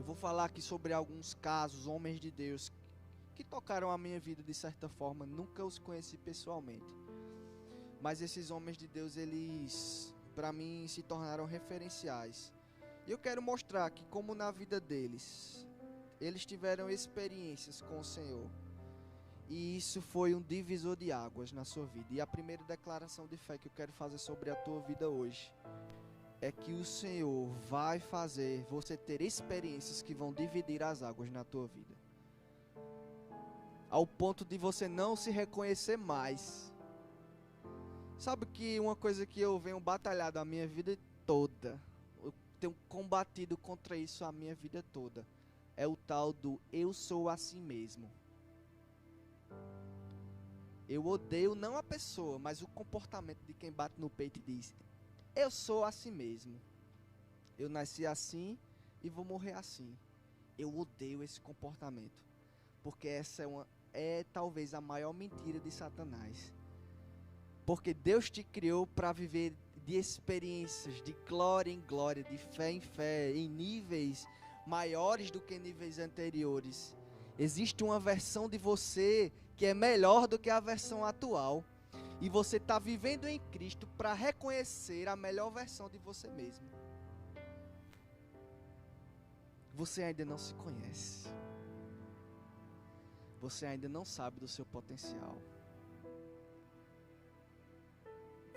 vou falar aqui sobre alguns casos, homens de Deus, que tocaram a minha vida de certa forma. Nunca os conheci pessoalmente. Mas esses homens de Deus, eles, para mim, se tornaram referenciais. E eu quero mostrar que como na vida deles, eles tiveram experiências com o Senhor. E isso foi um divisor de águas na sua vida. E a primeira declaração de fé que eu quero fazer sobre a tua vida hoje é que o Senhor vai fazer você ter experiências que vão dividir as águas na tua vida, ao ponto de você não se reconhecer mais. Sabe que uma coisa que eu venho batalhado a minha vida toda, eu tenho combatido contra isso a minha vida toda, é o tal do eu sou assim mesmo. Eu odeio não a pessoa, mas o comportamento de quem bate no peito e diz: eu sou assim mesmo. Eu nasci assim e vou morrer assim. Eu odeio esse comportamento, porque essa é talvez a maior mentira de Satanás. Porque Deus te criou para viver de experiências, de glória em glória, de fé em fé, em níveis maiores do que níveis anteriores. Existe uma versão de você que é melhor do que a versão atual. E você está vivendo em Cristo para reconhecer a melhor versão de você mesmo. Você ainda não se conhece. Você ainda não sabe do seu potencial.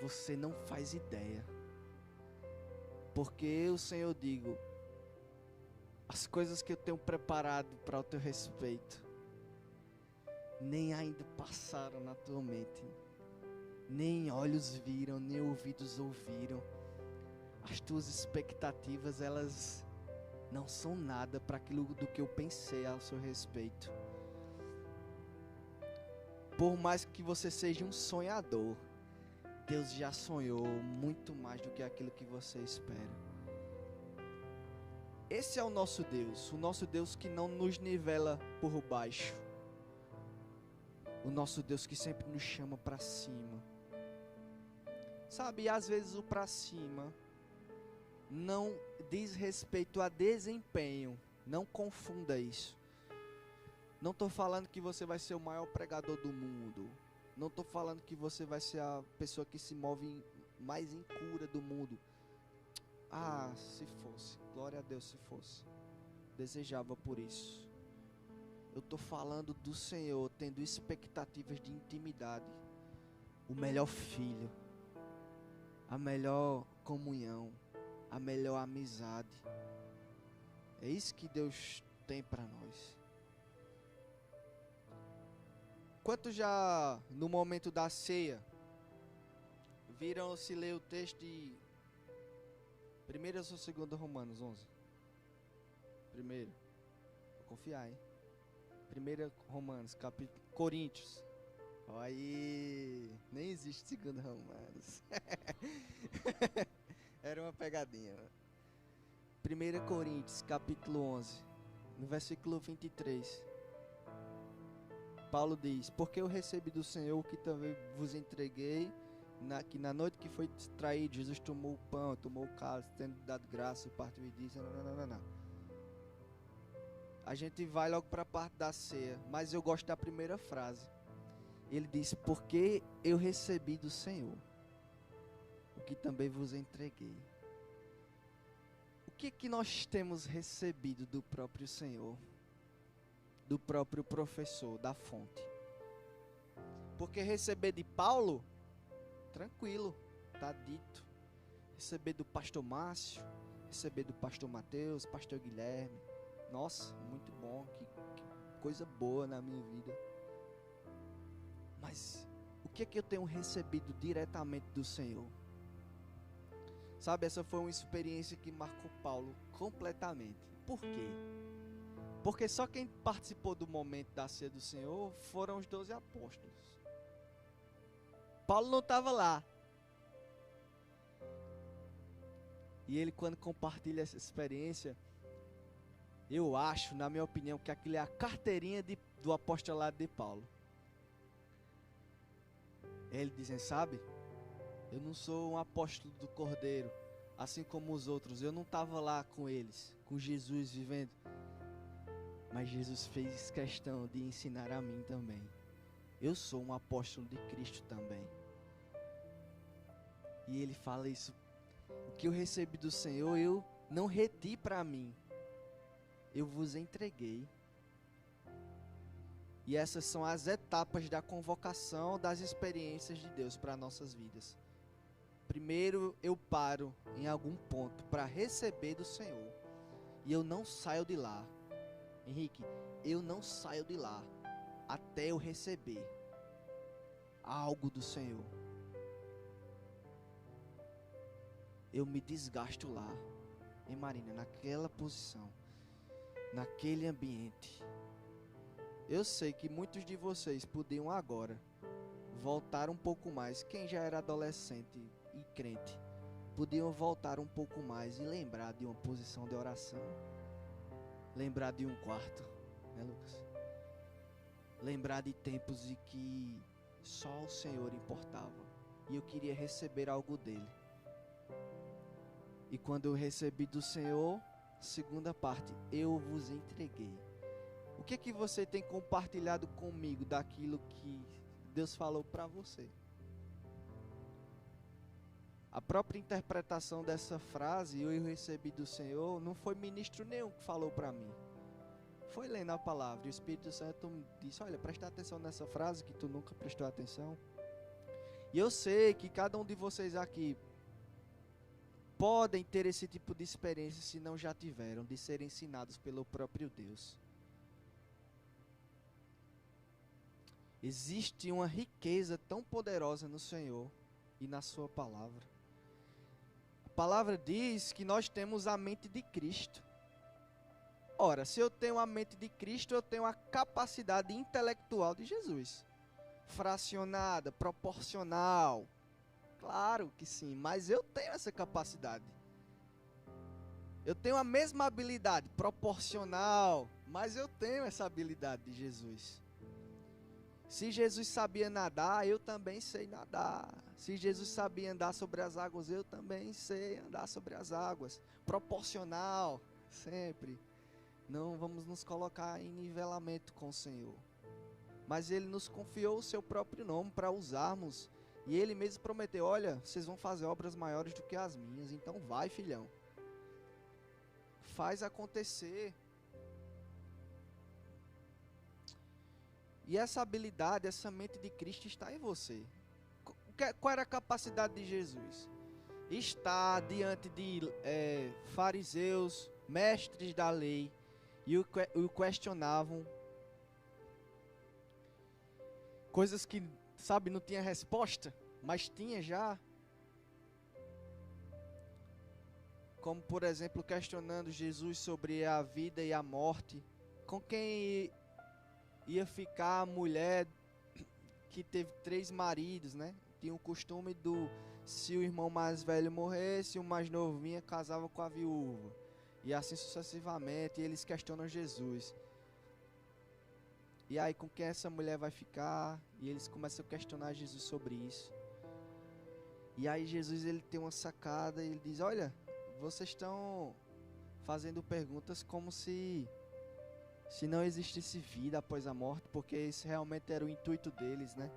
Você não faz ideia. Porque eu, Senhor, digo: as coisas que eu tenho preparado para o teu respeito nem ainda passaram na tua mente. Nem olhos viram, nem ouvidos ouviram. As tuas expectativas, elas não são nada para aquilo do que eu pensei ao seu respeito. Por mais que você seja um sonhador, Deus já sonhou muito mais do que aquilo que você espera. Esse é o nosso Deus que não nos nivela por baixo. O nosso Deus que sempre nos chama para cima. Sabe, às vezes o para cima não diz respeito a desempenho. Não confunda isso. Não estou falando que você vai ser o maior pregador do mundo. Não estou falando que você vai ser a pessoa que se move mais em cura do mundo. Ah, se fosse. Glória a Deus, se fosse. Desejava por isso. Eu estou falando do Senhor tendo expectativas de intimidade. O melhor filho. A melhor comunhão. A melhor amizade. É isso que Deus tem para nós. Quanto já no momento da ceia viram se ler o texto de 1º ou 2º Romanos 11? Primeiro. Vou confiar, hein? 1º Romanos, capítulo Coríntios. Aí, nem existe 2º Romanos. Era uma pegadinha. 1º Coríntios, capítulo 11, no versículo 23. Paulo diz: porque eu recebi do Senhor o que também vos entreguei, que na noite que foi traído, Jesus tomou o pão, tomou o cálice, tendo dado graça, partiu e disse: não. A gente vai logo para a parte da ceia, mas eu gosto da primeira frase. Ele diz: porque eu recebi do Senhor o que também vos entreguei. O que nós temos recebido do próprio Senhor? Do próprio professor, da fonte. Porque receber de Paulo, tranquilo, tá dito. Receber do pastor Márcio, receber do pastor Mateus, pastor Guilherme, nossa, muito bom, que coisa boa na minha vida. Mas o que eu tenho recebido diretamente do Senhor? Sabe, essa foi uma experiência que marcou Paulo completamente. Por quê? Porque só quem participou do momento da ceia do Senhor foram os 12 apóstolos. Paulo não estava lá. E ele, quando compartilha essa experiência, eu acho, na minha opinião, que aquilo é a carteirinha do apostolado de Paulo. Ele dizendo: sabe, eu não sou um apóstolo do Cordeiro, assim como os outros. Eu não estava lá com eles, com Jesus vivendo. Mas Jesus fez questão de ensinar a mim também. Eu sou um apóstolo de Cristo também. E ele fala isso. O que eu recebi do Senhor, eu não reti para mim. Eu vos entreguei. E essas são as etapas da convocação das experiências de Deus para nossas vidas. Primeiro eu paro em algum ponto para receber do Senhor. E eu não saio de lá. Henrique, eu não saio de lá até eu receber algo do Senhor. Eu me desgasto lá, em Marina, naquela posição, naquele ambiente. Eu sei que muitos de vocês podiam agora voltar um pouco mais. Quem já era adolescente e crente, podiam voltar um pouco mais e lembrar de uma posição de oração. Lembrar de um quarto, né, Lucas? Lembrar de tempos em que só o Senhor importava. E eu queria receber algo dele. E quando eu recebi do Senhor, segunda parte, eu vos entreguei. O que é que você tem compartilhado comigo daquilo que Deus falou para você? A própria interpretação dessa frase, eu recebi do Senhor, não foi ministro nenhum que falou para mim. Foi lendo a palavra, e o Espírito Santo disse, olha, presta atenção nessa frase que tu nunca prestou atenção. E eu sei que cada um de vocês aqui podem ter esse tipo de experiência, se não já tiveram, de serem ensinados pelo próprio Deus. Existe uma riqueza tão poderosa no Senhor e na sua palavra. A palavra diz que nós temos a mente de Cristo. Ora, se eu tenho a mente de Cristo, eu tenho a capacidade intelectual de Jesus. Fracionada, proporcional. Claro que sim, mas eu tenho essa capacidade. Eu tenho a mesma habilidade, proporcional, mas eu tenho essa habilidade de Jesus. Se Jesus sabia nadar, eu também sei nadar. Se Jesus sabia andar sobre as águas, eu também sei andar sobre as águas. Proporcional, sempre. Não vamos nos colocar em nivelamento com o Senhor. Mas Ele nos confiou o seu próprio nome para usarmos. E Ele mesmo prometeu, olha, vocês vão fazer obras maiores do que as minhas. Então vai, filhão. Faz acontecer. E essa habilidade, essa mente de Cristo está em você. Qual era a capacidade de Jesus? Estar diante de fariseus, mestres da lei, e o questionavam. Coisas que, sabe, não tinha resposta, mas tinha já. Como, por exemplo, questionando Jesus sobre a vida e a morte. Com quem ia ficar a mulher que teve 3 maridos, né? Tinha o costume se o irmão mais velho morresse, o mais novo vinha, casava com a viúva. E assim sucessivamente, e eles questionam Jesus. E aí, com quem essa mulher vai ficar? E eles começam a questionar Jesus sobre isso. E aí Jesus, ele tem uma sacada, e ele diz, olha, vocês estão fazendo perguntas como se não existisse vida após a morte, porque esse realmente era o intuito deles, né?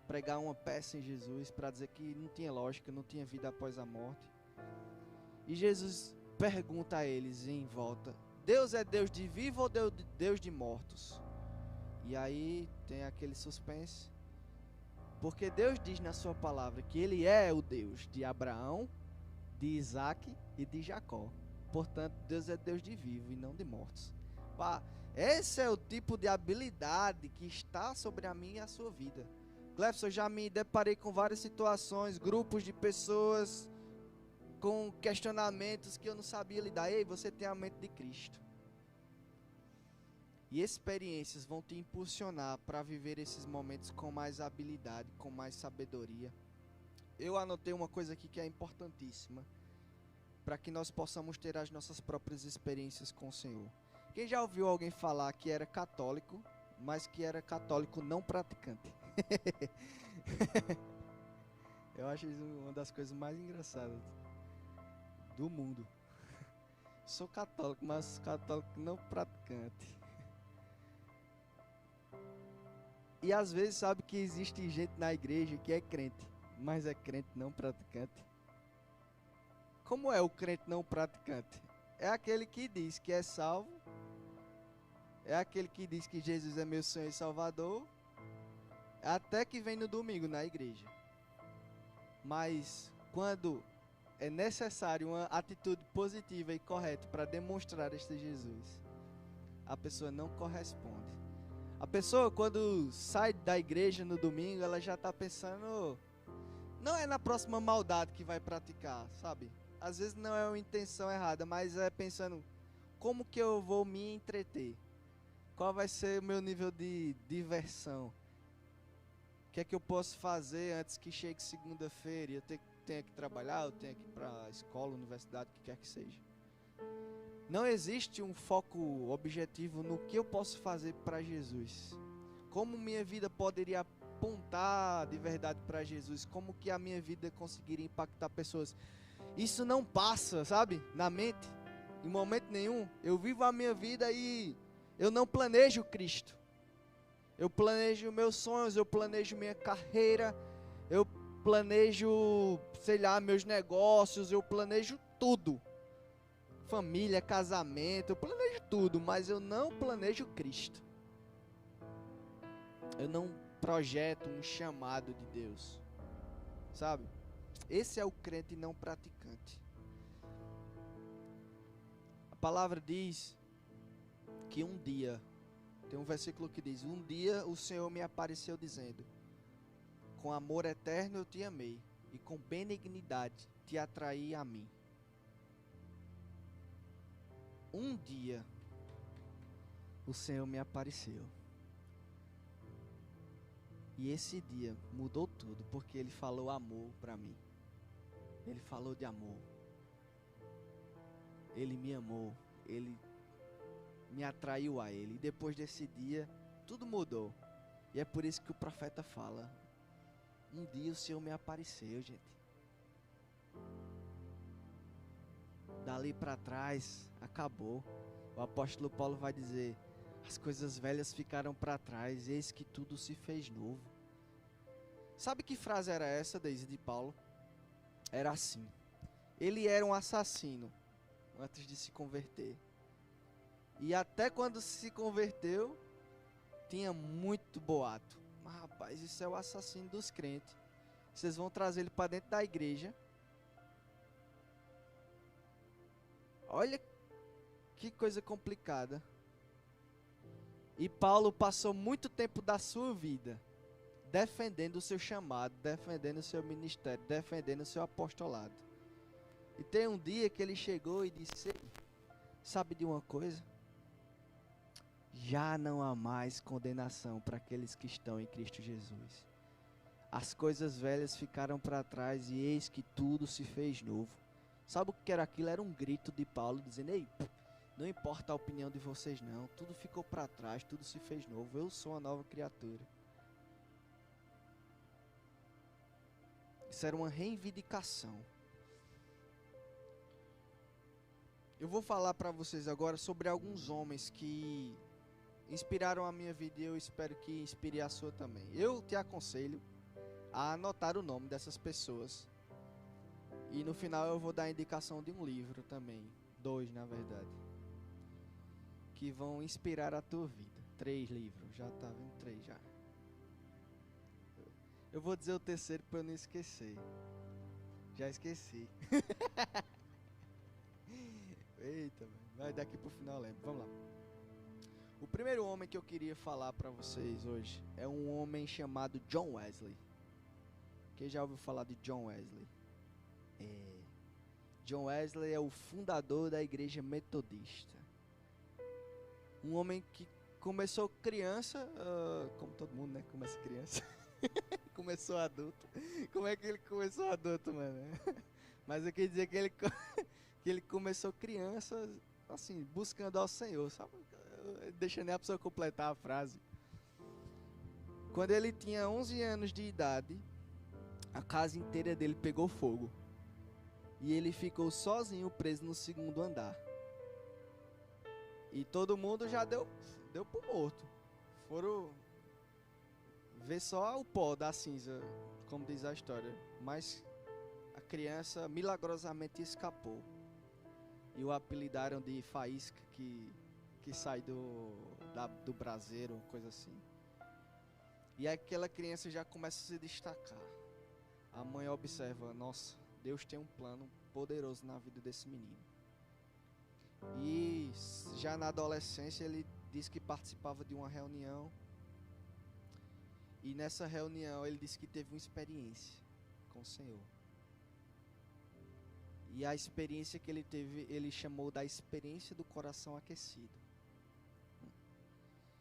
Pregar uma peça em Jesus para dizer que não tinha lógica, não tinha vida após a morte. E Jesus pergunta a eles em volta, Deus é Deus de vivo ou Deus de mortos? E aí tem aquele suspense, porque Deus diz na sua palavra que Ele é o Deus de Abraão, de Isaac e de Jacó. Portanto, Deus é Deus de vivo e não de mortos. Esse é o tipo de habilidade que está sobre a minha e a sua vida. Clefson, eu já me deparei com várias situações, grupos de pessoas com questionamentos que eu não sabia lidar. Ei, você tem a mente de Cristo. E experiências vão te impulsionar para viver esses momentos com mais habilidade, com mais sabedoria. Eu anotei uma coisa aqui que é importantíssima, para que nós possamos ter as nossas próprias experiências com o Senhor. Quem já ouviu alguém falar que era católico, mas que era católico não praticante? Eu acho isso uma das coisas mais engraçadas. do mundo. Sou católico, mas católico não praticante. E às vezes sabe que existe gente na igreja que é crente, mas é crente não praticante. Como é o crente não praticante? É aquele que diz que é salvo, é aquele que diz que Jesus é meu Senhor e Salvador, até que vem no domingo na igreja. Mas quando é necessário uma atitude positiva e correta para demonstrar este Jesus, a pessoa não corresponde. A pessoa, quando sai da igreja no domingo, ela já está pensando, não é na próxima maldade que vai praticar, sabe? Às vezes não é uma intenção errada, mas é pensando, como que eu vou me entreter? Qual vai ser o meu nível de diversão? O que é que eu posso fazer antes que chegue segunda-feira e eu tenha que trabalhar, eu tenha que ir para a escola, universidade, o que quer que seja. Não existe um foco objetivo no que eu posso fazer para Jesus. Como minha vida poderia apontar de verdade para Jesus? Como que a minha vida conseguiria impactar pessoas? Isso não passa, sabe? Na mente, em momento nenhum. Eu vivo a minha vida e eu não planejo Cristo. Eu planejo meus sonhos, eu planejo minha carreira, eu planejo, sei lá, meus negócios, eu planejo tudo. Família, casamento, eu planejo tudo, mas eu não planejo Cristo. Eu não projeto um chamado de Deus, sabe? Esse é o crente não praticante. A palavra diz que um dia, tem um versículo que diz, um dia o Senhor me apareceu dizendo, com amor eterno eu te amei, e com benignidade te atraí a mim. Um dia o Senhor me apareceu. E esse dia mudou tudo, porque Ele falou amor para mim. Ele falou de amor. Ele me amou. Ele me atraiu a Ele. E depois desse dia, tudo mudou. E é por isso que o profeta fala, um dia o Senhor me apareceu, gente. Dali para trás, acabou. O apóstolo Paulo vai dizer, as coisas velhas ficaram para trás, eis que tudo se fez novo. Sabe que frase era essa, Deise, de Paulo? Era assim, ele era um assassino antes de se converter. E até quando se converteu, tinha muito boato. Mas rapaz, isso é o assassino dos crentes. Vocês vão trazer ele para dentro da igreja. Olha que coisa complicada. E Paulo passou muito tempo da sua vida defendendo o seu chamado, defendendo o seu ministério, defendendo o seu apostolado. E tem um dia que ele chegou e disse, sabe de uma coisa? Já não há mais condenação para aqueles que estão em Cristo Jesus. As coisas velhas ficaram para trás e eis que tudo se fez novo. Sabe o que era aquilo? Era um grito de Paulo dizendo, ei, não importa a opinião de vocês não, tudo ficou para trás, tudo se fez novo, eu sou uma nova criatura. Isso era uma reivindicação. Eu vou falar para vocês agora sobre alguns homens que inspiraram a minha vida e eu espero que inspire a sua também. Eu te aconselho a anotar o nome dessas pessoas. E no final eu vou dar a indicação de um livro também. 2, na verdade. Que vão inspirar a tua vida. 3 livros. Já tá vendo 3 já. Eu vou dizer o terceiro para eu não esquecer. Já esqueci. Eita, vai daqui pro final eu lembro. Vamos lá. O primeiro homem que eu queria falar para vocês hoje é um homem chamado John Wesley. Quem já ouviu falar de John Wesley? John Wesley é o fundador da igreja metodista. Um homem que começou criança, como todo mundo, né? Começa criança. Começou adulto. Como é que ele começou adulto, mano? Mas eu queria dizer que ele começou criança, assim, buscando ao Senhor, sabe? Deixa nem a pessoa completar a frase. Quando ele tinha 11 anos de idade, a casa inteira dele pegou fogo. E ele ficou sozinho preso no segundo andar. E todo mundo já deu pro morto. Foram ver só o pó da cinza, como diz a história. Mas a criança milagrosamente escapou. E o apelidaram de faísca, que sai do braseiro, coisa assim. E aquela criança já começa a se destacar. A mãe observa, nossa, Deus tem um plano poderoso na vida desse menino. E já na adolescência ele disse que participava de uma reunião. E nessa reunião ele disse que teve uma experiência com o Senhor. E a experiência que ele teve, ele chamou da experiência do coração aquecido.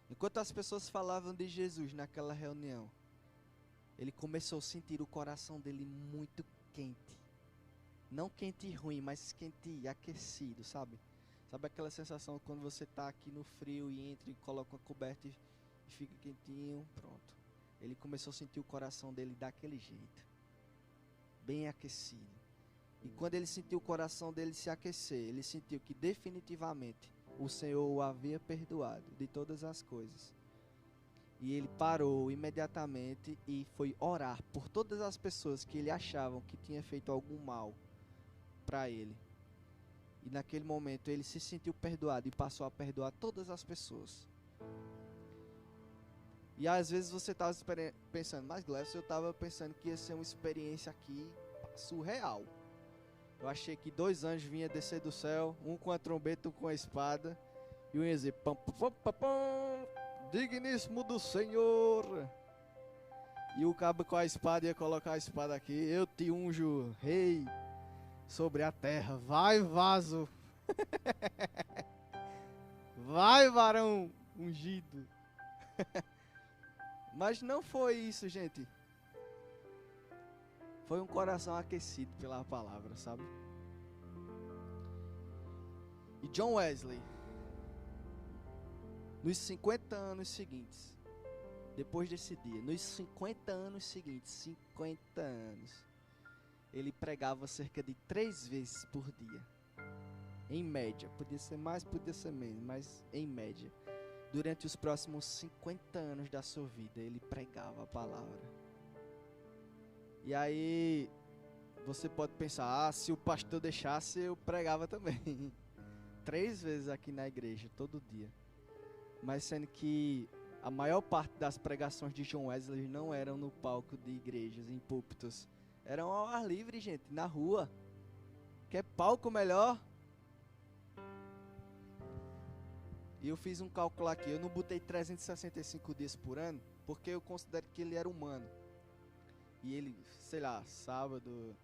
Enquanto as pessoas falavam de Jesus naquela reunião, ele começou a sentir o coração dele muito quente. Não quente e ruim, mas quente e aquecido, sabe? Sabe aquela sensação quando você está aqui no frio e entra e coloca uma coberta e fica quentinho, pronto. Ele começou a sentir o coração dele daquele jeito. Bem aquecido. E quando ele sentiu o coração dele se aquecer, ele sentiu que definitivamente o Senhor o havia perdoado de todas as coisas. E ele parou imediatamente e foi orar por todas as pessoas que ele achavam que tinha feito algum mal para ele. E naquele momento ele se sentiu perdoado e passou a perdoar todas as pessoas. E às vezes você estava pensando, mas Gleison, eu estava pensando que ia ser uma experiência aqui surreal. Eu achei que 2 anjos vinham descer do céu, um com a trombeta, um com a espada, e um ia dizer, pam, pam, pam, pam, digníssimo do Senhor. E o cabo com a espada ia colocar a espada aqui, eu te unjo, rei, sobre a terra, vai vaso, vai varão ungido. Mas não foi isso, gente. Foi um coração aquecido pela palavra, sabe? E John Wesley, nos 50 anos seguintes, depois desse dia, nos 50 anos seguintes, 50 anos, ele pregava cerca de 3 vezes por dia. Em média, podia ser mais, podia ser menos, mas em média. Durante os próximos 50 anos da sua vida, ele pregava a palavra. E aí, você pode pensar, se o pastor deixasse, eu pregava também. 3 vezes aqui na igreja, todo dia. Mas sendo que a maior parte das pregações de John Wesley não eram no palco de igrejas, em púlpitos. Eram ao ar livre, gente, na rua. Quer palco melhor? E eu fiz um cálculo aqui, eu não botei 365 dias por ano, porque eu considero que ele era humano. E ele, sei lá, sábado,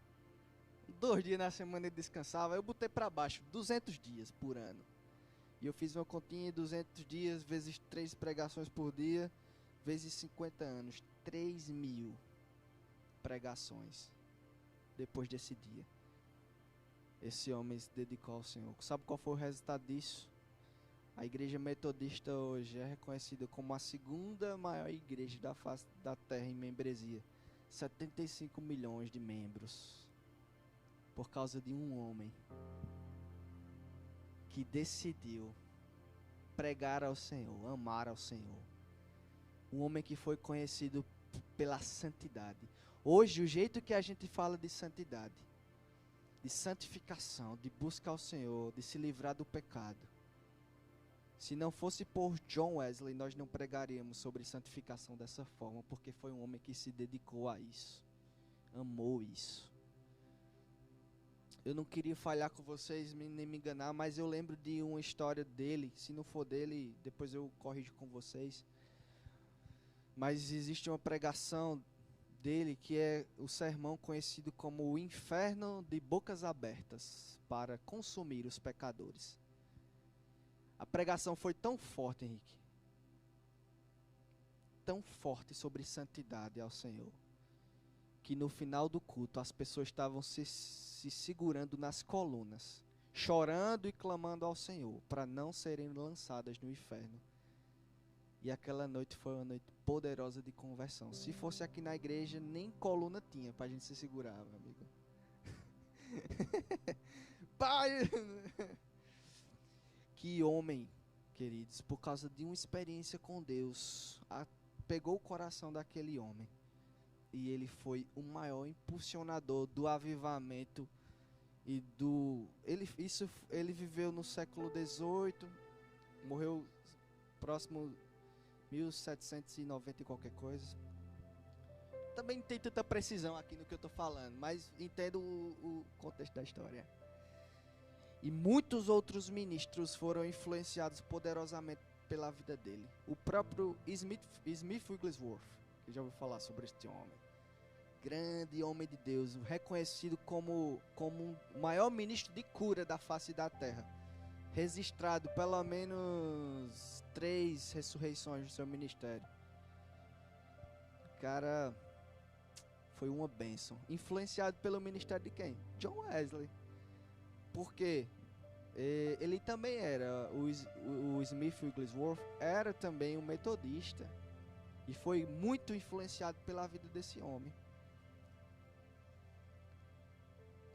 2 dias na semana ele descansava, eu botei pra baixo, 200 dias por ano. E eu fiz uma continha, 200 dias, vezes 3 pregações por dia, vezes 50 anos, 3.000 pregações depois desse dia. Esse homem se dedicou ao Senhor. Sabe qual foi o resultado disso? A igreja metodista hoje é reconhecida como a 2ª maior igreja da face da terra em membresia. 75 milhões de membros. Por causa de um homem que decidiu pregar ao Senhor, amar ao Senhor. Um homem que foi conhecido pela santidade. Hoje, o jeito que a gente fala de santidade, de santificação, de busca ao Senhor, de se livrar do pecado, se não fosse por John Wesley, nós não pregaríamos sobre santificação dessa forma, porque foi um homem que se dedicou a isso, amou isso. Eu não queria falhar com vocês, nem me enganar, mas eu lembro de uma história dele. Se não for dele, depois eu corrijo com vocês. Mas existe uma pregação dele que é o sermão conhecido como o inferno de bocas abertas para consumir os pecadores. A pregação foi tão forte, Henrique, tão forte sobre santidade ao Senhor, que no final do culto as pessoas estavam se segurando nas colunas, chorando e clamando ao Senhor para não serem lançadas no inferno. E aquela noite foi uma noite poderosa de conversão. Se fosse aqui na igreja, nem coluna tinha para a gente se segurar, meu amigo. Pai! Que homem, queridos, por causa de uma experiência com Deus, pegou o coração daquele homem. E ele foi o maior impulsionador do avivamento e do... Ele viveu no século XVIII, morreu próximo 1790 e qualquer coisa. Também não tem tanta precisão aqui no que eu estou falando, mas entendo o contexto da história. E muitos outros ministros foram influenciados poderosamente pela vida dele. O próprio Smith Wigglesworth, que já ouviu falar sobre este homem. Grande homem de Deus, reconhecido como o maior ministro de cura da face da terra. Registrado pelo menos 3 ressurreições do seu ministério. O cara foi uma bênção. Influenciado pelo ministério de quem? John Wesley. Porque ele também era, o Smith Wigglesworth era também um metodista. E foi muito influenciado pela vida desse homem.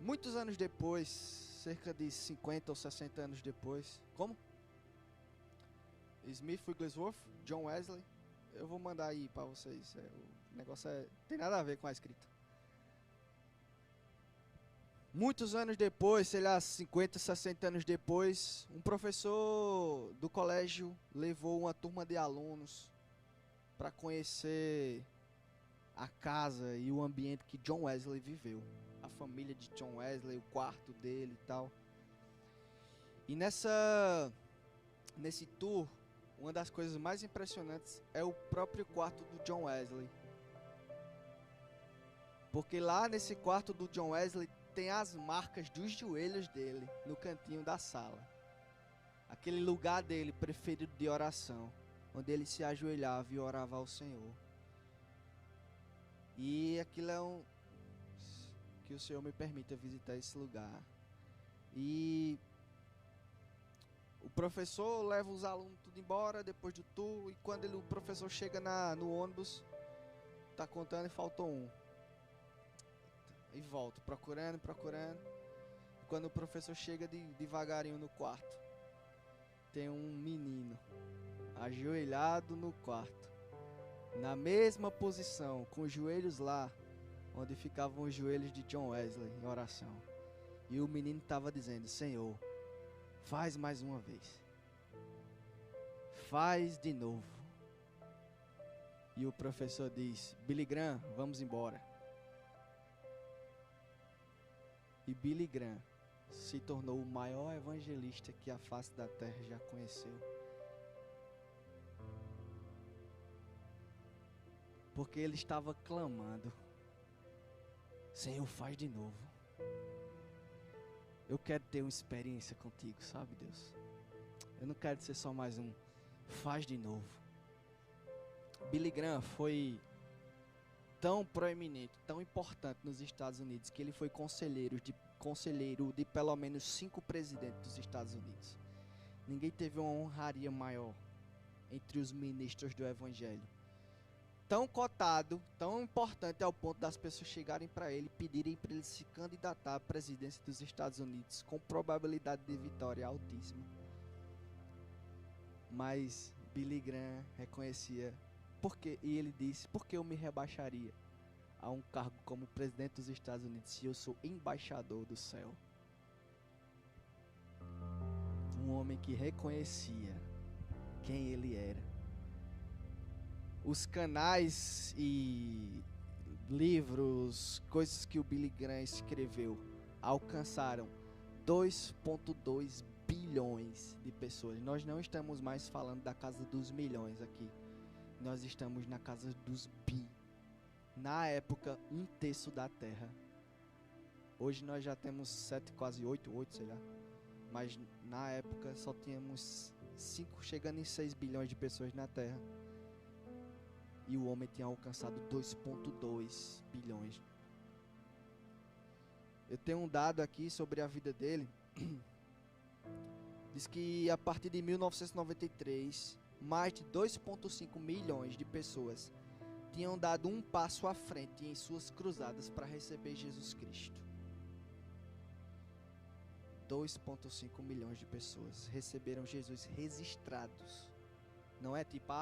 Muitos anos depois, cerca de 50 ou 60 anos depois, como? Smith Wigglesworth, John Wesley. Eu vou mandar aí para vocês. O negócio tem nada a ver com a escrita. Muitos anos depois, sei lá, 50, 60 anos depois, um professor do colégio levou uma turma de alunos para conhecer a casa e o ambiente que John Wesley viveu. A família de John Wesley, o quarto dele e tal. E nesse tour, uma das coisas mais impressionantes é o próprio quarto do John Wesley. Porque lá nesse quarto do John Wesley tem as marcas dos joelhos dele no cantinho da sala. Aquele lugar dele preferido de oração, onde ele se ajoelhava e orava ao Senhor. E aquilo é que o Senhor me permita visitar esse lugar. E o professor leva os alunos tudo embora depois do tour. E quando o professor chega no ônibus, tá contando e faltou um. E volta, procurando. E quando o professor chega devagarinho no quarto, tem um menino ajoelhado no quarto, na mesma posição, com os joelhos lá onde ficavam os joelhos de John Wesley em oração. E o menino estava dizendo: Senhor, faz mais uma vez, faz de novo. E o professor diz: Billy Graham, vamos embora. E Billy Graham se tornou o maior evangelista que a face da terra já conheceu. Porque ele estava clamando: Senhor, faz de novo. Eu quero ter uma experiência contigo, sabe, Deus? Eu não quero ser só mais um. Faz de novo. Billy Graham foi tão proeminente, tão importante nos Estados Unidos, que ele foi conselheiro de pelo menos 5 presidentes dos Estados Unidos. Ninguém teve uma honraria maior entre os ministros do Evangelho. Tão cotado, tão importante ao ponto das pessoas chegarem para ele e pedirem para ele se candidatar à presidência dos Estados Unidos com probabilidade de vitória altíssima. Mas Billy Graham reconhecia e ele disse: por que eu me rebaixaria a um cargo como presidente dos Estados Unidos se eu sou embaixador do céu? Um homem que reconhecia quem ele era. Os canais e livros, coisas que o Billy Graham escreveu, alcançaram 2,2 bilhões de pessoas. Nós não estamos mais falando da casa dos milhões aqui. Nós estamos na casa dos bi. Na época, 1/3 da terra. Hoje nós já temos 7, quase 8, sei lá. Mas na época só tínhamos 5, chegando em 6 bilhões de pessoas na terra. E o homem tinha alcançado 2,2 bilhões. Eu tenho um dado aqui sobre a vida dele. Diz que a partir de 1993, mais de 2,5 milhões de pessoas tinham dado um passo à frente em suas cruzadas para receber Jesus Cristo. 2,5 milhões de pessoas receberam Jesus registrados. Não é tipo,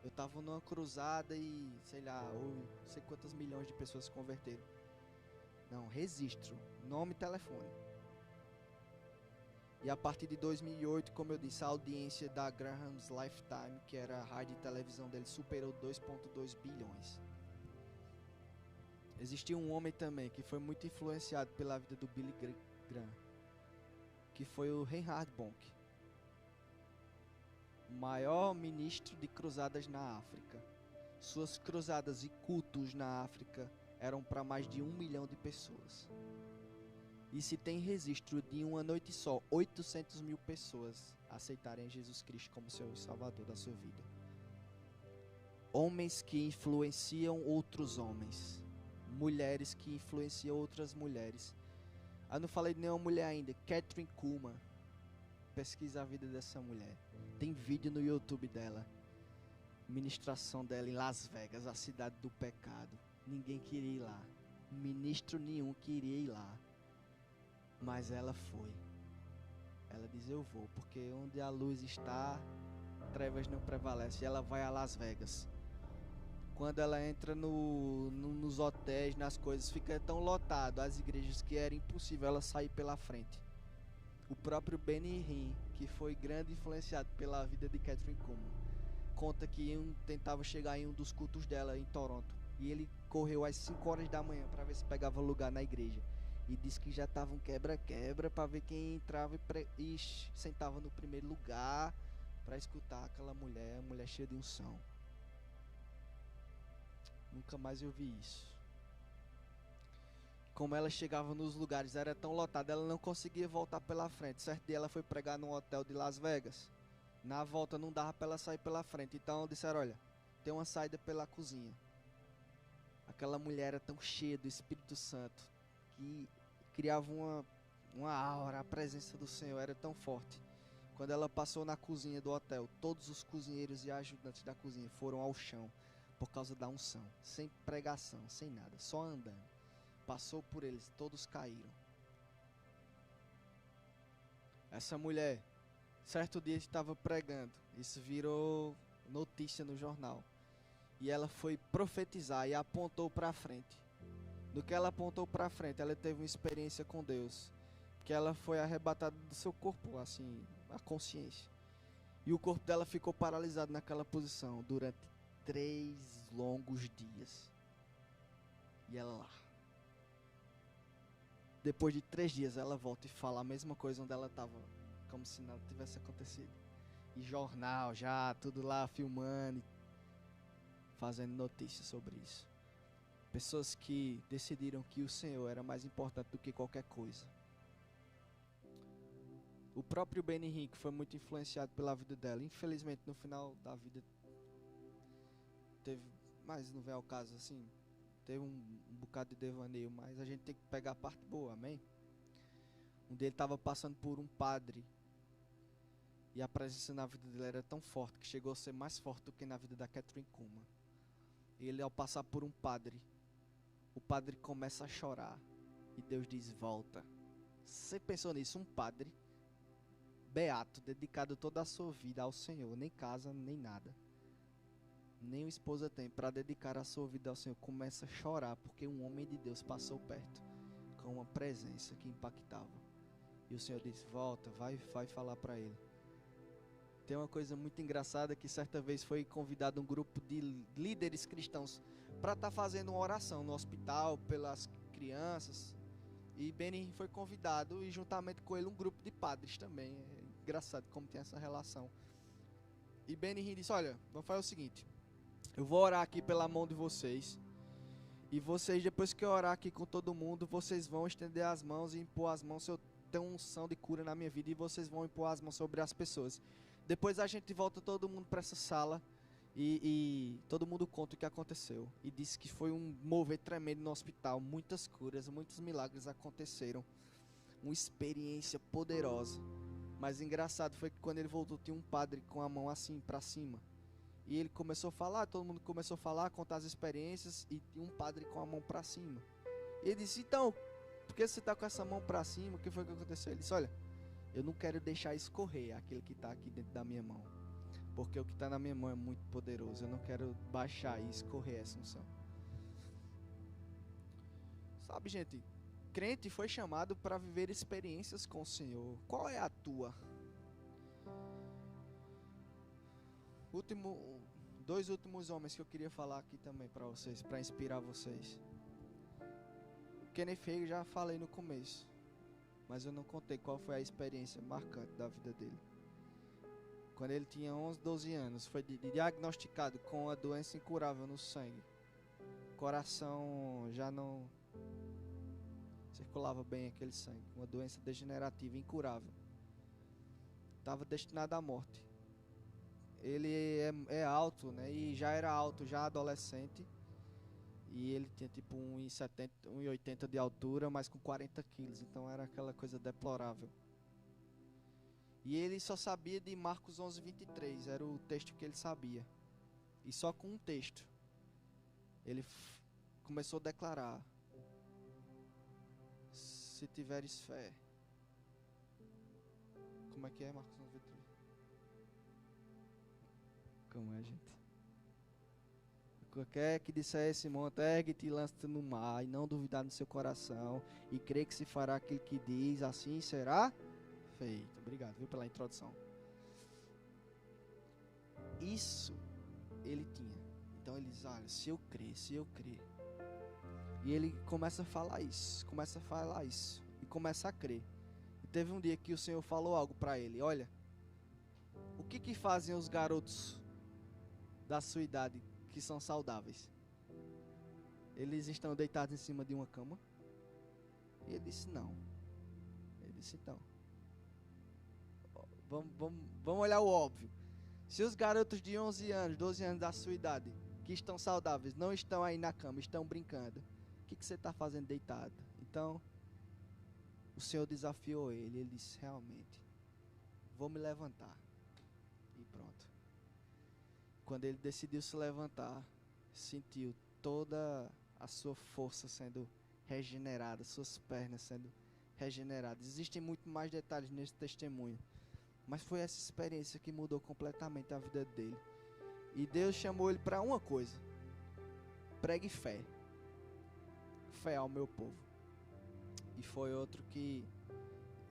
eu estava numa cruzada e, sei lá, ou sei quantas milhões de pessoas se converteram. Não, registro, nome e telefone. E a partir de 2008, como eu disse, a audiência da Graham's Lifetime, que era a rádio e televisão dele, superou 2,2 bilhões. Existia um homem também que foi muito influenciado pela vida do Billy Graham, que foi o Reinhard Bonk, o maior ministro de cruzadas na África. Suas cruzadas e cultos na África eram para mais de 1 milhão de pessoas. E se tem registro de uma noite só, 800 mil pessoas aceitarem Jesus Cristo como seu Salvador da sua vida. Homens que influenciam outros homens. Mulheres que influenciam outras mulheres. Eu não falei de nenhuma mulher ainda. Kathryn Kuhlman. Pesquisa a vida dessa mulher. Tem vídeo no YouTube dela. Ministração dela em Las Vegas, a cidade do pecado. Ninguém queria ir lá. Ministro nenhum queria ir lá. Mas ela foi. Ela diz, eu vou, porque onde a luz está, trevas não prevalecem. E ela vai a Las Vegas. Quando ela entra nos hotéis, nas coisas, fica tão lotado as igrejas que era impossível ela sair pela frente. O próprio Benny Hinn, que foi grande influenciado pela vida de Kathryn Kuhlman, conta que tentava chegar em um dos cultos dela em Toronto. E ele correu às 5 horas da manhã para ver se pegava lugar na igreja. E disse que já tava um quebra-quebra para ver quem entrava e sentava no primeiro lugar para escutar aquela mulher, a mulher cheia de unção. Nunca mais eu vi isso. Como ela chegava nos lugares, era tão lotada, ela não conseguia voltar pela frente. Certo dia ela foi pregar num hotel de Las Vegas. Na volta não dava para ela sair pela frente. Então disseram, olha, tem uma saída pela cozinha. Aquela mulher era tão cheia do Espírito Santo que criava uma aura, a presença do Senhor era tão forte. Quando ela passou na cozinha do hotel, todos os cozinheiros e ajudantes da cozinha foram ao chão por causa da unção, sem pregação, sem nada, só andando. Passou por eles, todos caíram. Essa mulher, certo dia estava pregando, isso virou notícia no jornal. E ela foi profetizar e apontou para frente. No que ela apontou para frente, ela teve uma experiência com Deus, que ela foi arrebatada do seu corpo, assim, a consciência. E o corpo dela ficou paralisado naquela posição durante 3 longos dias. E ela lá. Depois de 3 dias, ela volta e fala a mesma coisa onde ela estava, como se nada tivesse acontecido. E jornal já, tudo lá filmando, fazendo notícias sobre isso. Pessoas que decidiram que o Senhor era mais importante do que qualquer coisa. O próprio Benny Hinn, que foi muito influenciado pela vida dela. Infelizmente, no final da vida, teve, mas não vem ao caso assim, teve um bocado de devaneio, mas a gente tem que pegar a parte boa, amém? Um dele estava passando por um padre. E a presença na vida dele era tão forte que chegou a ser mais forte do que na vida da Kathryn Kuhlman. E ele, ao passar por um padre, o padre começa a chorar. E Deus diz, volta. Você pensou nisso? Um padre beato, dedicado toda a sua vida ao Senhor. Nem casa, nem nada. Nem esposa tem para dedicar a sua vida ao Senhor. Começa a chorar porque um homem de Deus passou perto. Com uma presença que impactava. E o Senhor diz, volta, vai falar para ele. Tem uma coisa muito engraçada que certa vez foi convidado um grupo de líderes cristãos para estar fazendo uma oração no hospital pelas crianças. E Benny foi convidado e juntamente com ele um grupo de padres também. É engraçado como tem essa relação. E Benny disse, olha, vamos fazer o seguinte. Eu vou orar aqui pela mão de vocês. E vocês, depois que eu orar aqui com todo mundo, vocês vão estender as mãos e impor as mãos. Se eu tenho unção de cura na minha vida, e vocês vão impor as mãos sobre as pessoas. Depois a gente volta todo mundo para essa sala e todo mundo conta o que aconteceu. E disse que foi um mover tremendo no hospital. Muitas curas, muitos milagres aconteceram. Uma experiência poderosa. Mas engraçado foi que quando ele voltou tinha um padre com a mão assim para cima. E ele começou a falar, todo mundo começou a falar, contar as experiências. E tinha um padre com a mão para cima. E ele disse, então, por que você está com essa mão para cima? O que foi que aconteceu? Ele disse, olha, eu não quero deixar escorrer aquele que está aqui dentro da minha mão. Porque o que está na minha mão é muito poderoso. Eu não quero baixar e escorrer essa unção. Sabe, gente, crente foi chamado para viver experiências com o Senhor. Qual é a tua? Dois últimos homens que eu queria falar aqui também para vocês, para inspirar vocês. O Kenneth Hagin já falei no começo, mas eu não contei qual foi a experiência marcante da vida dele. Quando ele tinha 11, 12 anos, foi diagnosticado com uma doença incurável no sangue. O coração já não circulava bem aquele sangue, uma doença degenerativa, incurável. Estava destinado à morte. Ele é alto, né? E já era alto, já adolescente. E ele tinha tipo 1,70, 1,80 de altura, mas com 40 quilos. Então era aquela coisa deplorável. E ele só sabia de Marcos 11:23. Era o texto que ele sabia. E só com um texto ele começou a declarar: se tiveres fé. Como é que é, Marcos 11:23? Como é, gente? Qualquer que disser esse monte, ergue-te e lança-te no mar, e não duvidar no seu coração, e crê que se fará aquilo que diz, assim será feito. Obrigado, viu, pela introdução. Isso ele tinha. Então ele diz, olha, se eu crer. E ele começa a falar isso, e começa a crer. E teve um dia que o Senhor falou algo para ele, olha, o que fazem os garotos da sua idade que são saudáveis? Eles estão deitados em cima de uma cama? E ele disse não. Ele disse então, vamos olhar o óbvio. Se os garotos de 11 anos, 12 anos da sua idade, que estão saudáveis, não estão aí na cama, estão brincando, o que você está fazendo deitado? Então o Senhor desafiou ele. Ele disse, realmente, vou me levantar. E pronto. Quando ele decidiu se levantar, sentiu toda a sua força sendo regenerada, suas pernas sendo regeneradas. Existem muito mais detalhes nesse testemunho, mas foi essa experiência que mudou completamente a vida dele. E Deus chamou ele para uma coisa: pregue fé. Fé ao meu povo. E foi outro que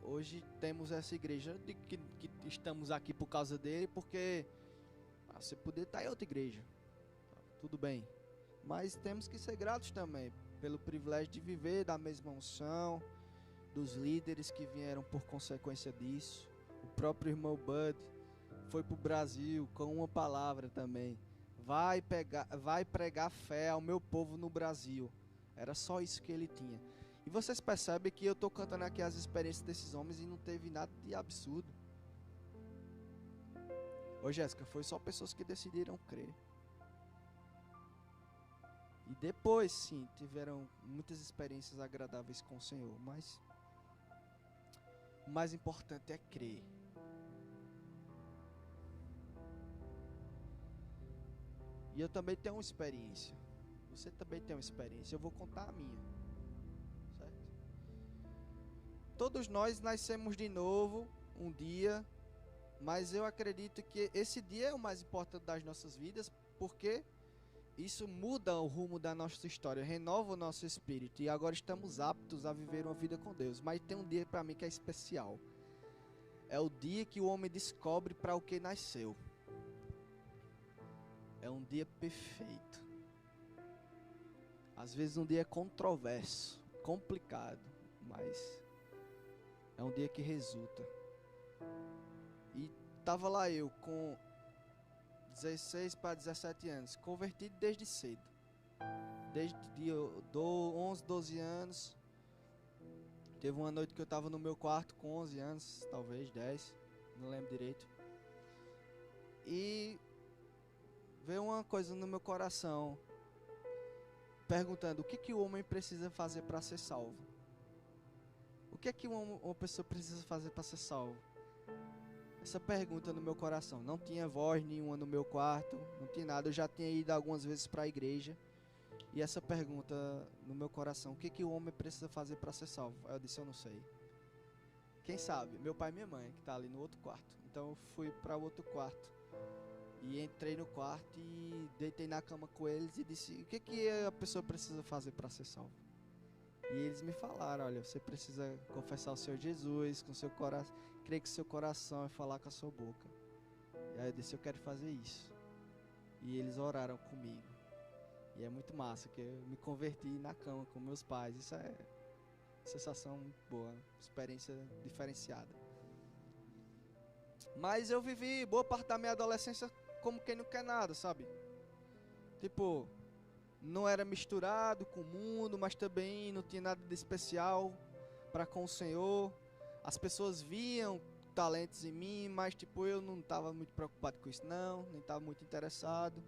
hoje temos essa igreja que estamos aqui por causa dele, porque você poderia estar em outra igreja, tudo bem, mas temos que ser gratos também pelo privilégio de viver da mesma unção, dos líderes que vieram por consequência disso. O próprio irmão Bud foi para o Brasil com uma palavra também: vai pregar fé ao meu povo no Brasil. Era só isso que ele tinha. E vocês percebem que eu estou cantando aqui as experiências desses homens e não teve nada de absurdo. Ô Jéssica, foi só pessoas que decidiram crer. E depois sim, tiveram muitas experiências agradáveis com o Senhor. Mas o mais importante é crer. E eu também tenho uma experiência. Você também tem uma experiência. Eu vou contar a minha. Certo? Todos nós nascemos de novo um dia. Mas eu acredito que esse dia é o mais importante das nossas vidas, porque isso muda o rumo da nossa história, renova o nosso espírito, e agora estamos aptos a viver uma vida com Deus. Mas tem um dia para mim que é especial. É o dia que o homem descobre para o que nasceu. É um dia perfeito. Às vezes um dia controverso, complicado, mas é um dia que resulta. E tava lá eu com 16 para 17 anos, convertido desde cedo. Desde 11, 12 anos. Teve uma noite que eu tava no meu quarto com 11 anos, talvez 10, não lembro direito. E veio uma coisa no meu coração, perguntando: o que o homem precisa fazer para ser salvo? O que uma pessoa precisa fazer para ser salvo? Essa pergunta no meu coração. Não tinha voz nenhuma no meu quarto, não tinha nada. Eu já tinha ido algumas vezes para a igreja, E essa pergunta no meu coração: o que que o homem precisa fazer para ser salvo? Aí eu disse: eu não sei. Quem sabe? Meu pai e minha mãe, que tá ali no outro quarto. Então eu fui para o outro quarto. E entrei no quarto e deitei na cama com eles e disse: o que que a pessoa precisa fazer para ser salvo? E eles me falaram: olha, você precisa confessar o Senhor Jesus com seu coração, crer com seu coração e falar com a sua boca. E aí eu disse: eu quero fazer isso. E eles oraram comigo. E é muito massa, que eu me converti na cama com meus pais. Isso é sensação muito boa, experiência diferenciada. Mas eu vivi boa parte da minha adolescência como quem não quer nada, sabe? Tipo, não era misturado com o mundo, mas também não tinha nada de especial para com o Senhor. As pessoas viam talentos em mim, mas tipo, eu não estava muito preocupado com isso não, nem estava muito interessado.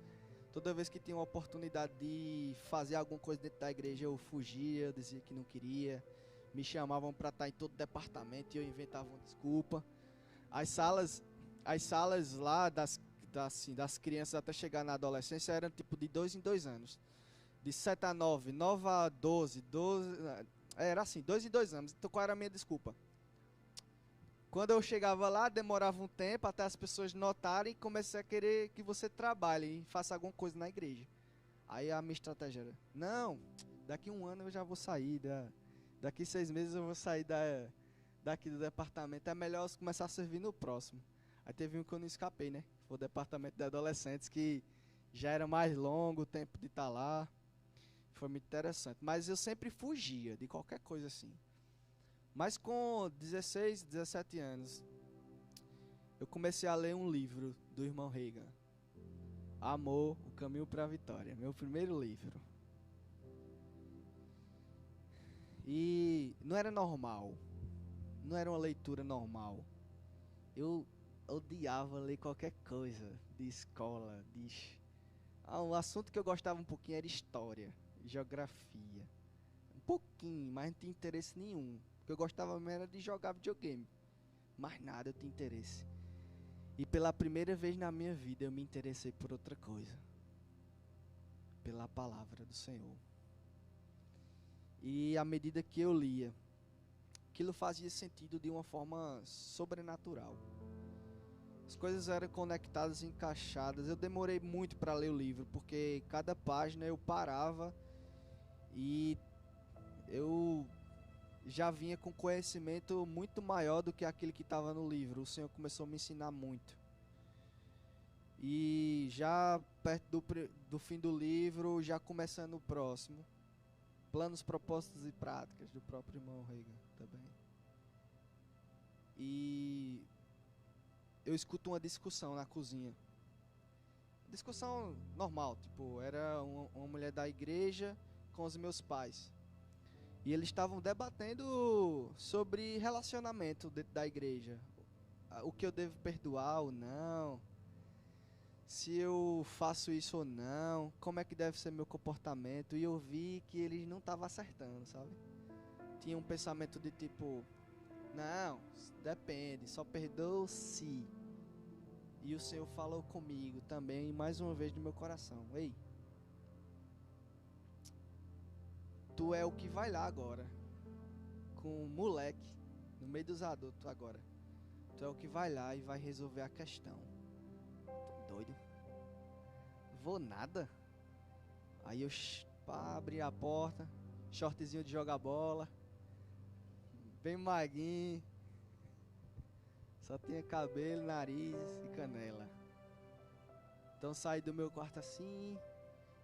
Toda vez que tinha uma oportunidade de fazer alguma coisa dentro da igreja, eu fugia, eu dizia que não queria. Me chamavam para estar em todo departamento e eu inventava uma desculpa. As salas lá das crianças até chegar na adolescência eram tipo de 2 em 2 anos. De 7 a 9, 9 a 12, era assim, 2 em 2 anos. Então qual era a minha desculpa? Quando eu chegava lá, demorava um tempo até as pessoas notarem e comecei a querer que você trabalhe e faça alguma coisa na igreja. Aí a minha estratégia era: não, daqui um ano eu já vou sair, daqui 6 meses eu vou sair daqui do departamento, é melhor eu começar a servir no próximo. Aí teve um que eu não escapei, né? Foi o departamento de adolescentes, que já era mais longo o tempo de estar lá. Foi muito interessante. Mas eu sempre fugia de qualquer coisa assim. Mas com 16, 17 anos, eu comecei a ler um livro do irmão Reagan. Amor, o Caminho para a Vitória. Meu primeiro livro. E não era normal. Não era uma leitura normal. Eu odiava ler qualquer coisa de escola. O assunto que eu gostava um pouquinho era história, geografia. Um pouquinho, mas não tinha interesse nenhum. O que eu gostava mesmo era de jogar videogame. Mais nada eu tinha interesse. E pela primeira vez na minha vida eu me interessei por outra coisa. Pela palavra do Senhor. E à medida que eu lia, aquilo fazia sentido de uma forma sobrenatural. As coisas eram conectadas, encaixadas. Eu demorei muito para ler o livro, porque cada página eu parava e eu já vinha com conhecimento muito maior do que aquele que estava no livro. O Senhor começou a me ensinar muito. E já perto do fim do livro, já começando o próximo. Planos, propósitos e práticas, do próprio irmão Reagan também. E eu escuto uma discussão na cozinha. Discussão normal, tipo, era uma mulher da igreja com os meus pais. E eles estavam debatendo sobre relacionamento dentro da igreja. O que eu devo perdoar ou não. Se eu faço isso ou não. Como é que deve ser meu comportamento. E eu vi que eles não estavam acertando, sabe? Tinha um pensamento de tipo: não, depende, só perdoa se. E o Senhor falou comigo também, mais uma vez no meu coração: ei, tu é o que vai lá agora, com um moleque, no meio dos adultos agora. Tu é o que vai lá e vai resolver a questão. Tô doido? Vou nada? Aí eu abri a porta, shortzinho de jogar bola, bem maguinho, só tinha cabelo, nariz e canela. Então saí do meu quarto assim: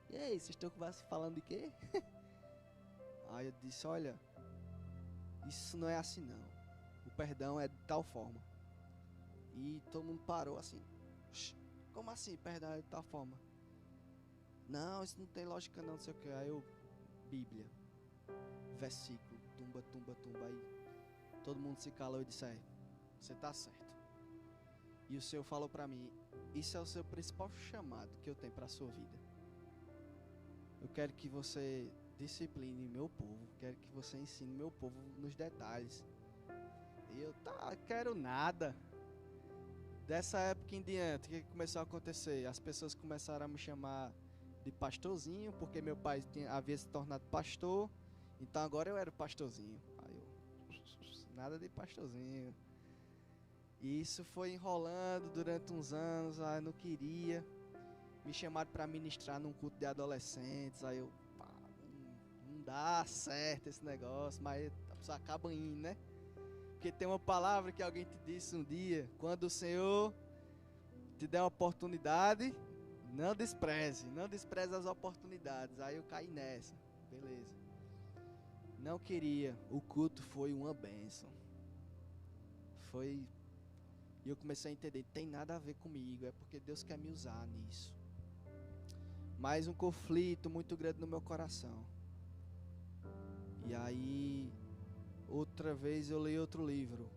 e aí, vocês estão falando de quê? Aí eu disse: olha, isso não é assim não. O perdão é de tal forma. E todo mundo parou assim: como assim perdão é de tal forma? Não, isso não tem lógica não, não sei o que. Aí eu: Bíblia, versículo, tumba, tumba, tumba. Aí todo mundo se calou e disse: você tá certo. E o Senhor falou pra mim: isso é o seu principal chamado que eu tenho pra sua vida. Eu quero que você discipline meu povo. Quero que você ensine meu povo nos detalhes. E eu: quero nada. Dessa época em diante, o que começou a acontecer? As pessoas começaram a me chamar de pastorzinho, porque meu pai havia se tornado pastor, então agora eu era pastorzinho. Aí eu, nada de pastorzinho. E isso foi enrolando durante uns anos, aí eu não queria. Me chamaram para ministrar num culto de adolescentes, aí eu, pá, não dá certo esse negócio, mas a pessoa acaba indo, né? Porque tem uma palavra que alguém te disse um dia: quando o Senhor te der uma oportunidade, não despreze as oportunidades. Aí eu caí nessa, beleza. Não queria, o culto foi uma bênção. Foi, e eu comecei a entender, tem nada a ver comigo, é porque Deus quer me usar nisso. Mais um conflito muito grande no meu coração. E aí, outra vez eu li outro livro.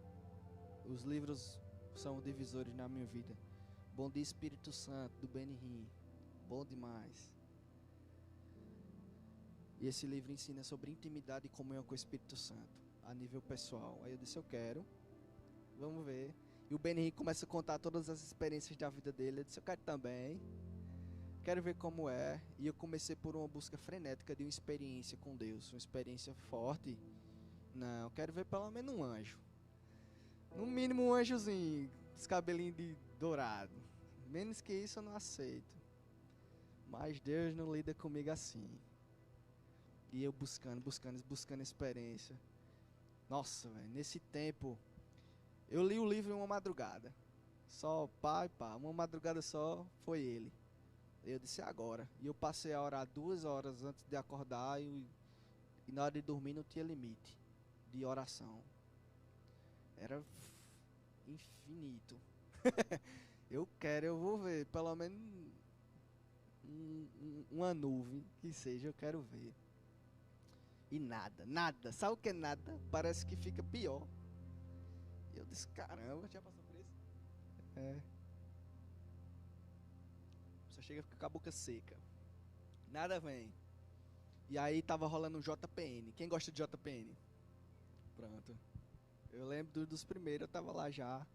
Os livros são divisores na minha vida. Bom Dia Espírito Santo, do Benny Hinn. Bom demais. E esse livro ensina sobre intimidade e comunhão com o Espírito Santo, a nível pessoal. Aí eu disse, eu quero. Vamos ver. E o Benny Hinn começa a contar todas as experiências da vida dele. Eu disse, eu quero também. Quero ver como é. E eu comecei por uma busca frenética de uma experiência com Deus. Uma experiência forte. Não, eu quero ver pelo menos um anjo. No mínimo um anjozinho, os cabelinhos de dourado. Menos que isso eu não aceito. Mas Deus não lida comigo assim. E eu buscando experiência. Nossa, velho, nesse tempo, eu li o livro em uma madrugada. Só pá, uma madrugada só foi ele. Eu disse agora. E eu passei a orar 2 horas antes de acordar e na hora de dormir não tinha limite de oração. Era infinito. Eu vou ver, pelo menos uma nuvem que seja, eu quero ver. E nada. Sabe o que é nada? Parece que fica pior. E eu disse, caramba, já passou por isso? É. Só chega a ficar com a boca seca. Nada vem. E aí tava rolando um JPN. Quem gosta de JPN? Pronto. Eu lembro dos primeiros, eu tava lá já.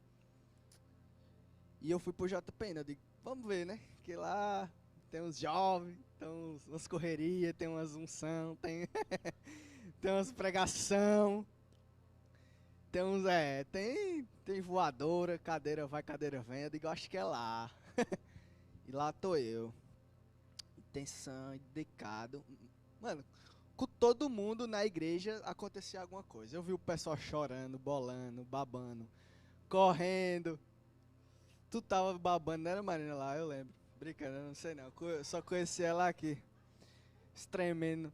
E eu fui pro JPN, eu digo, vamos ver, né? Que lá tem uns jovens, tem umas correrias, tem umas unção, tem tem umas pregação, tem uns, tem voadora, cadeira vai, cadeira vem, eu digo, acho que é lá. E lá tô eu, intenção, dedicado. Mano, com todo mundo na igreja acontecia alguma coisa. Eu vi o pessoal chorando, bolando, babando, correndo. Tu tava babando, não era Marina lá, eu lembro. Brincando, não sei não. Só conheci ela aqui. Tremendo.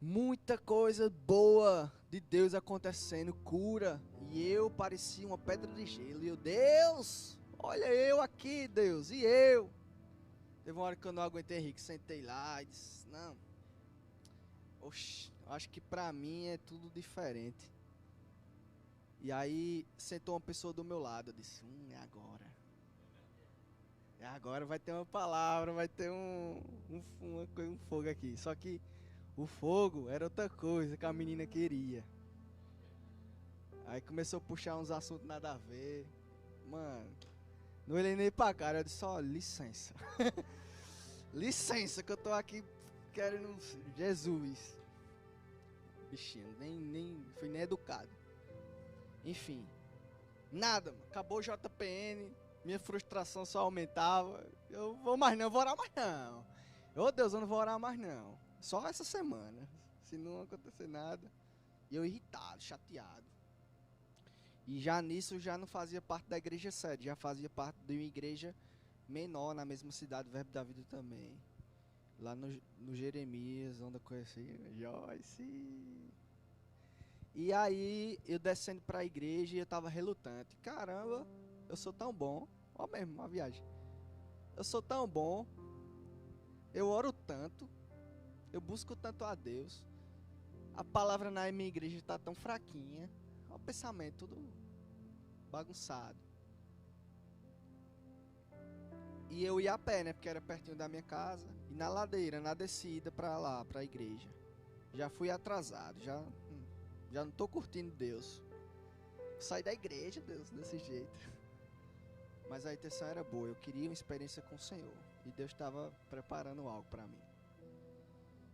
Muita coisa boa de Deus acontecendo, cura. E eu parecia uma pedra de gelo. E eu, Deus, olha eu aqui, Deus, e eu. Teve uma hora que eu não aguentei, Henrique, sentei lá e disse, não. Oxi, acho que pra mim é tudo diferente. E aí sentou uma pessoa do meu lado, eu disse, é agora. Agora vai ter uma palavra, vai ter um fogo aqui. Só que o fogo era outra coisa que a menina queria. Aí começou a puxar uns assuntos nada a ver. Mano, não olhei nem pra cara, eu disse, ó, licença. Licença que eu tô aqui querendo Jesus. Bichinho, nem fui nem educado. Enfim, nada, mano. Acabou o JPN, minha frustração só aumentava. Eu vou mais não, vou orar mais não. Ô Deus, eu não vou orar mais não. Só essa semana, se não acontecer nada. E eu irritado, chateado. E já nisso, já não fazia parte da igreja sede, já fazia parte de uma igreja menor na mesma cidade, Verbo da Vida também. Lá no Jeremias, onde eu conheci Joyce. E aí, eu descendo pra igreja e eu tava relutante. Caramba, eu sou tão bom. Ó mesmo, uma viagem. Eu sou tão bom. Eu oro tanto. Eu busco tanto a Deus. A palavra na minha igreja tá tão fraquinha. Olha o pensamento, tudo bagunçado. E eu ia a pé, né? Porque era pertinho da minha casa. E na ladeira, na descida pra lá, pra igreja. Já fui atrasado, já não tô curtindo Deus. Saí da igreja, Deus, desse jeito. Mas a intenção era boa, eu queria uma experiência com o Senhor. E Deus estava preparando algo para mim.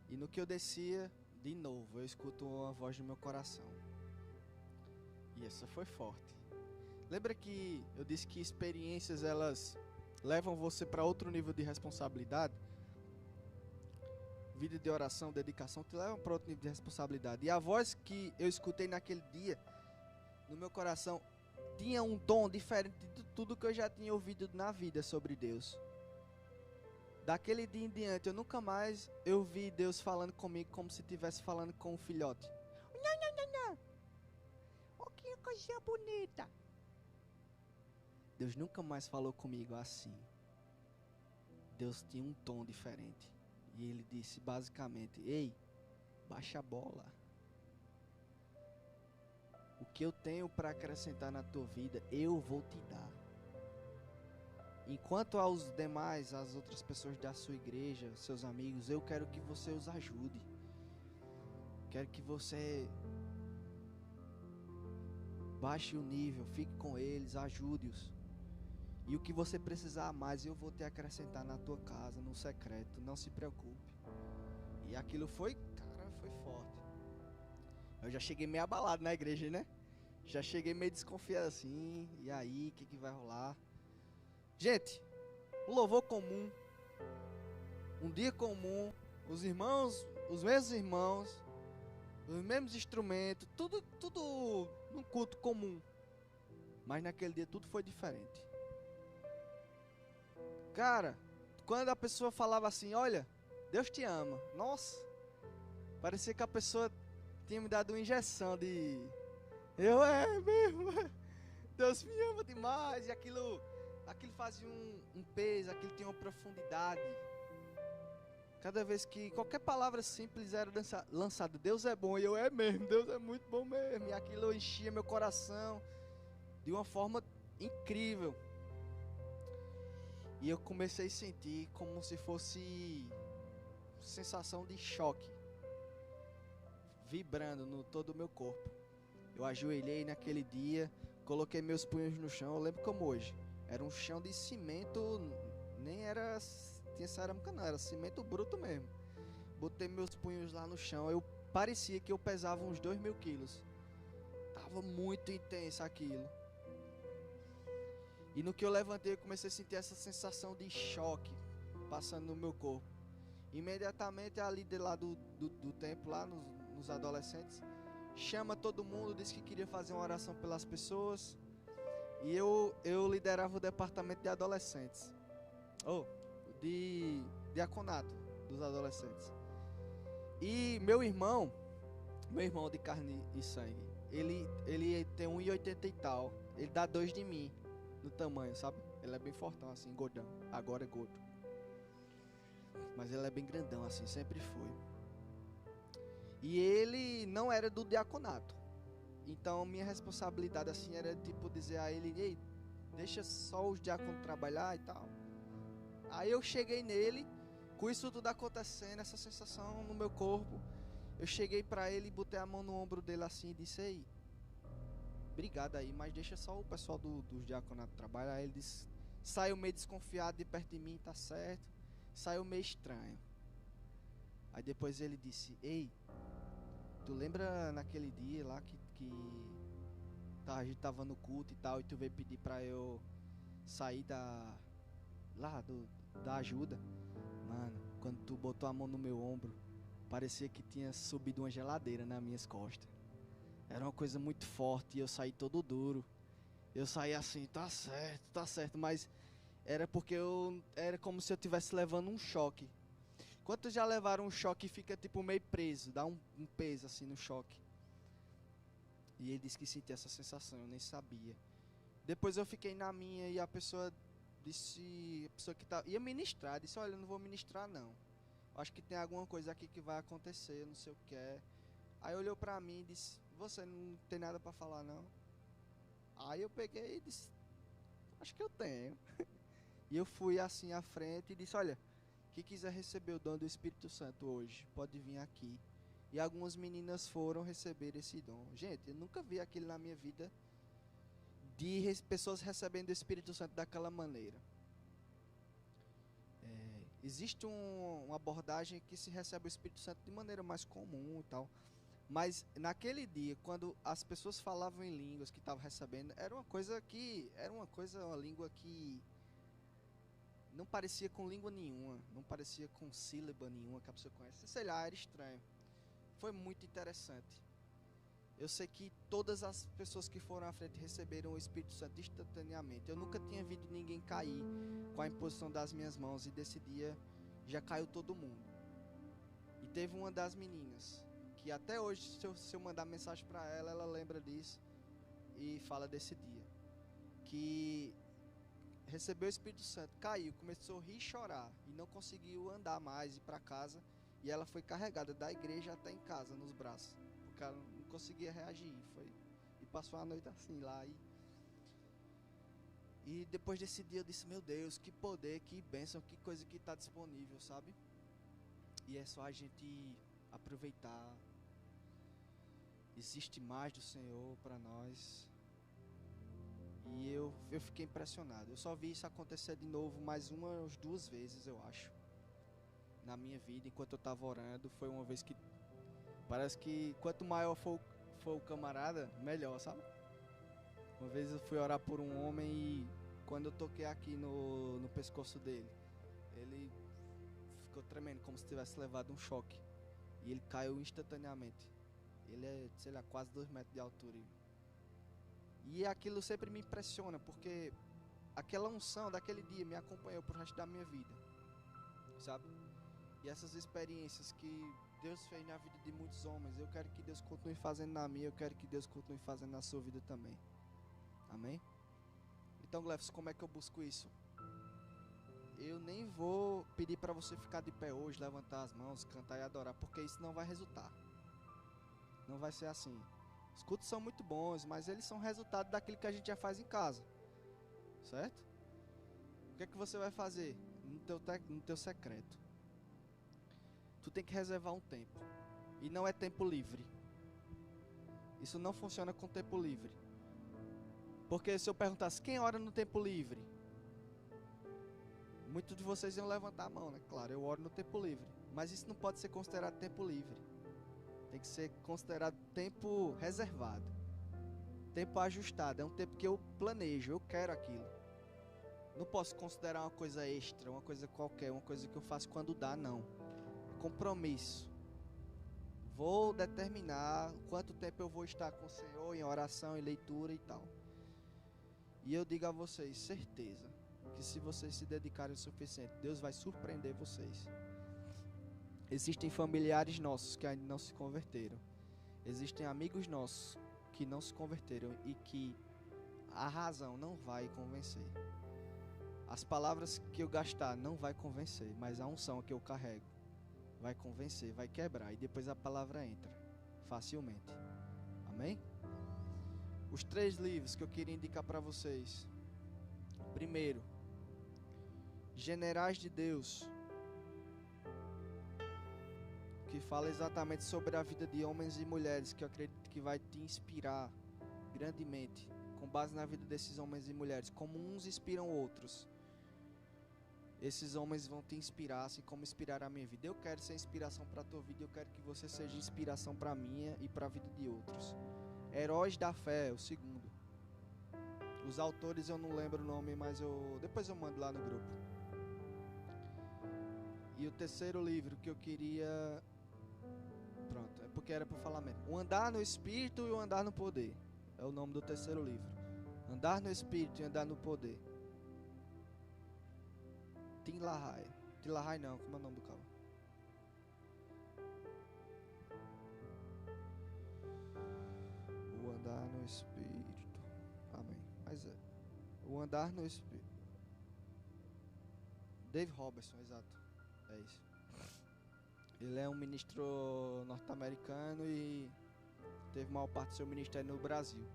E no que eu descia, de novo, eu escuto uma voz no meu coração. E essa foi forte. Lembra que eu disse que experiências, elas levam você para outro nível de responsabilidade? Vida de oração, dedicação, te levam para outro nível de responsabilidade. E a voz que eu escutei naquele dia, no meu coração, tinha um tom diferente de tudo que eu já tinha ouvido na vida sobre Deus. Daquele dia em diante, eu nunca mais eu vi Deus falando comigo como se estivesse falando com um filhote. Não. Oh, que coisa bonita. Deus nunca mais falou comigo assim. Deus tinha um tom diferente. E ele disse basicamente: ei, baixa a bola. O que eu tenho para acrescentar na tua vida, eu vou te dar. Enquanto aos demais, as outras pessoas da sua igreja, seus amigos, eu quero que você os ajude. Quero que você baixe o nível, fique com eles, ajude-os. E o que você precisar mais, eu vou te acrescentar na tua casa, no secreto, não se preocupe. E aquilo foi, cara, foi forte. Eu já cheguei meio abalado na igreja, né? Já cheguei meio desconfiado assim, e aí, o que vai rolar? Gente, um louvor comum, um dia comum, os irmãos, os mesmos irmãos, os mesmos instrumentos, tudo num culto comum. Mas naquele dia tudo foi diferente. Cara, quando a pessoa falava assim, olha, Deus te ama. Nossa, parecia que a pessoa tinha me dado uma injeção de... mesmo, Deus me ama demais. E aquilo fazia um peso, aquilo tinha uma profundidade. Cada vez que qualquer palavra simples era lançada, Deus é bom, e eu mesmo, Deus é muito bom mesmo. E aquilo enchia meu coração de uma forma incrível. E eu comecei a sentir como se fosse sensação de choque, vibrando no todo o meu corpo. Eu ajoelhei naquele dia, coloquei meus punhos no chão, eu lembro como hoje. Era um chão de cimento, nem era, tinha cerâmica não, era cimento bruto mesmo. Botei meus punhos lá no chão, parecia que eu pesava uns 2.000 quilos. Tava muito intenso aquilo. E no que eu levantei, eu comecei a sentir essa sensação de choque passando no meu corpo. Imediatamente a líder lá do templo, lá nos adolescentes, chama todo mundo, disse que queria fazer uma oração pelas pessoas. E eu liderava o departamento de adolescentes. De diaconato dos adolescentes. E meu irmão de carne e sangue, ele tem 1,80 e tal. Ele dá 2 de mim no tamanho, sabe? Ele é bem fortão assim, gordão. Agora é gordo. Mas ele é bem grandão assim, sempre foi. E ele não era do diaconato. Então minha responsabilidade assim era tipo dizer a ele: ei, deixa só os diáconos trabalhar e tal. Aí eu cheguei nele, com isso tudo acontecendo, essa sensação no meu corpo. Eu cheguei pra ele e botei a mão no ombro dele assim e disse: ei, obrigado aí, mas deixa só o pessoal dos diaconatos trabalhar. Aí ele disse, saiu meio desconfiado de perto de mim, tá certo. Saiu meio estranho. Aí depois ele disse: ei, tu lembra naquele dia lá que a gente tava no culto e tal, e tu veio pedir pra eu sair da ajuda? Mano, quando tu botou a mão no meu ombro, parecia que tinha subido uma geladeira nas minhas costas. Era uma coisa muito forte e eu saí todo duro. Eu saí assim, tá certo, mas era porque era como se eu estivesse levando um choque. Quantos já levaram um choque e fica tipo meio preso, dá um peso assim no choque? E ele disse que sentia essa sensação, eu nem sabia. Depois eu fiquei na minha e a pessoa disse, ia ministrar, disse: olha, eu não vou ministrar não. Acho que tem alguma coisa aqui que vai acontecer, não sei o que é. Aí olhou pra mim e disse: você não tem nada pra falar não? Aí eu peguei e disse: acho que eu tenho. E eu fui assim à frente e disse: olha, quem quiser receber o dom do Espírito Santo hoje, pode vir aqui. E algumas meninas foram receber esse dom. Gente, eu nunca vi aquilo na minha vida, pessoas recebendo o Espírito Santo daquela maneira. Existe uma abordagem que se recebe o Espírito Santo de maneira mais comum e tal. Mas naquele dia, quando as pessoas falavam em línguas que estavam recebendo, uma língua que não parecia com língua nenhuma, não parecia com sílaba nenhuma que a pessoa conhece. Sei lá, era estranho. Foi muito interessante. Eu sei que todas as pessoas que foram à frente receberam o Espírito Santo instantaneamente. Eu nunca tinha visto ninguém cair com a imposição das minhas mãos, e desse dia já caiu todo mundo. E teve uma das meninas que até hoje, se eu mandar mensagem para ela, ela lembra disso e fala desse dia, que recebeu o Espírito Santo, caiu, começou a rir e chorar e não conseguiu andar mais, ir para casa, e ela foi carregada da igreja até em casa nos braços, porque ela não conseguia reagir, e passou a noite assim lá. E depois desse dia eu disse: meu Deus, que poder, que bênção, que coisa que está disponível, sabe? E é só a gente aproveitar. Existe mais do Senhor para nós. E eu fiquei impressionado. Eu só vi isso acontecer de novo mais umas 2 vezes, eu acho, na minha vida, enquanto eu estava orando. Foi uma vez que parece que quanto maior for o camarada, melhor, sabe? Uma vez eu fui orar por um homem e quando eu toquei aqui no pescoço dele, ele ficou tremendo, como se tivesse levado um choque. E ele caiu instantaneamente. Ele é, sei lá, quase 2 metros de altura. E aquilo sempre me impressiona, porque aquela unção daquele dia me acompanhou pro resto da minha vida, sabe? E essas experiências que Deus fez na vida de muitos homens, eu quero que Deus continue fazendo na minha, eu quero que Deus continue fazendo na sua vida também. Amém? Então, Glefs, como é que eu busco isso? Eu nem vou pedir para você ficar de pé hoje, levantar as mãos, cantar e adorar, porque isso não vai resultar. Não vai ser assim. Os cultos são muito bons, mas eles são resultado daquilo que a gente já faz em casa, certo? O que é que você vai fazer no teu secreto? Tu tem que reservar um tempo. E não é tempo livre. Isso não funciona com tempo livre. Porque se eu perguntasse quem ora no tempo livre, muitos de vocês iam levantar a mão, né? Claro, eu oro no tempo livre. Mas isso não pode ser considerado tempo livre. Tem que ser considerado tempo reservado. Tempo ajustado. É um tempo que eu planejo, eu quero aquilo. Não posso considerar uma coisa extra, uma coisa qualquer, uma coisa que eu faço quando dá, não. Compromisso. Vou determinar quanto tempo eu vou estar com o Senhor em oração, em leitura e tal. E eu digo a vocês, certeza, que se vocês se dedicarem o suficiente, Deus vai surpreender vocês. Existem familiares nossos que ainda não se converteram. Existem amigos nossos que não se converteram e que a razão não vai convencer. As palavras que eu gastar não vai convencer, mas a unção que eu carrego vai convencer, vai quebrar, e depois a palavra entra facilmente. Amém? Os 3 livros que eu queria indicar para vocês. Primeiro, Generais de Deus, que fala exatamente sobre a vida de homens e mulheres, que eu acredito que vai te inspirar grandemente, com base na vida desses homens e mulheres, como uns inspiram outros. Esses homens vão te inspirar, assim como inspiraram a minha vida. Eu quero ser inspiração para a tua vida, eu quero que você seja inspiração para a minha e para a vida de outros. Heróis da Fé, o segundo. Os autores eu não lembro o nome, mas depois eu mando lá no grupo. E o terceiro livro que eu queria... Pronto, é porque era para falar mesmo. O Andar no Espírito e o Andar no Poder. É o nome do terceiro livro. Andar no Espírito e Andar no Poder. Tim LaHaye. Tim LaHaye não, como é o nome do cara? O Andar no Espírito. Amém. Mas é. O Andar no Espírito. Dave Robertson, exato. É isso. Ele é um ministro norte-americano e teve maior parte do seu ministério no Brasil.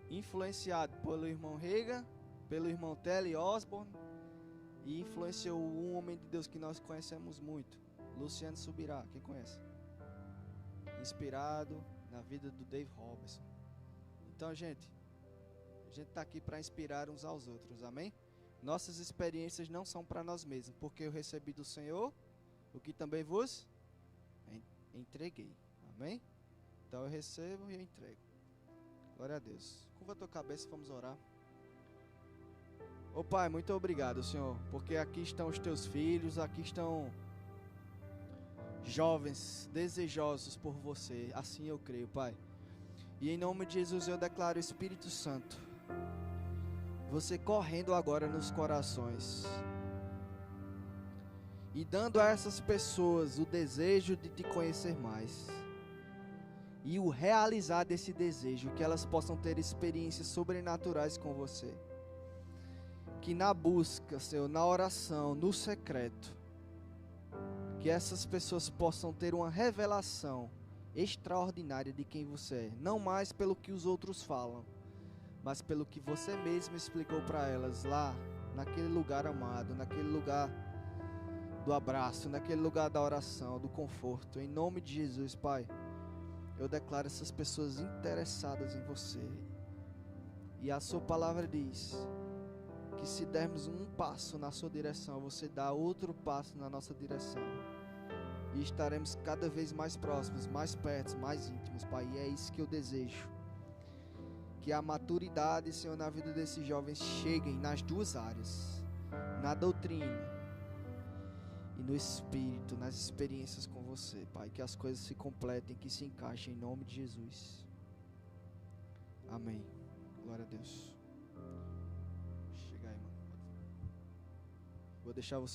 Influenciado pelo irmão Reagan, pelo irmão Telly Osborne, e influenciou um homem de Deus que nós conhecemos muito, Luciano Subirá, quem conhece? Inspirado na vida do Dave Robertson. Então, gente, A gente está aqui para inspirar uns aos outros, amém? Nossas experiências não são para nós mesmos, porque eu recebi do Senhor o que também vos entreguei, amém? Então eu recebo e eu entrego. Glória a Deus. Curva a tua cabeça e vamos orar. Ô Pai, muito obrigado, Senhor, porque aqui estão os teus filhos, aqui estão jovens desejosos por você, assim eu creio, Pai. E em nome de Jesus eu declaro o Espírito Santo, você correndo agora nos corações e dando a essas pessoas o desejo de te conhecer mais e o realizar desse desejo, que elas possam ter experiências sobrenaturais com você, que na busca, Senhor, na oração, no secreto, que essas pessoas possam ter uma revelação extraordinária de quem você é, não mais pelo que os outros falam, mas pelo que você mesmo explicou para elas lá, naquele lugar amado, naquele lugar do abraço, naquele lugar da oração, do conforto. Em nome de Jesus, Pai, eu declaro essas pessoas interessadas em você. E a sua palavra diz que se dermos um passo na sua direção, você dá outro passo na nossa direção. E estaremos cada vez mais próximos, mais perto, mais íntimos, Pai. E é isso que eu desejo. Que a maturidade, Senhor, na vida desses jovens cheguem nas duas áreas, na doutrina e no espírito, nas experiências com você, Pai. Que as coisas se completem, que se encaixem em nome de Jesus. Amém. Glória a Deus. Chega aí, mano. Vou deixar você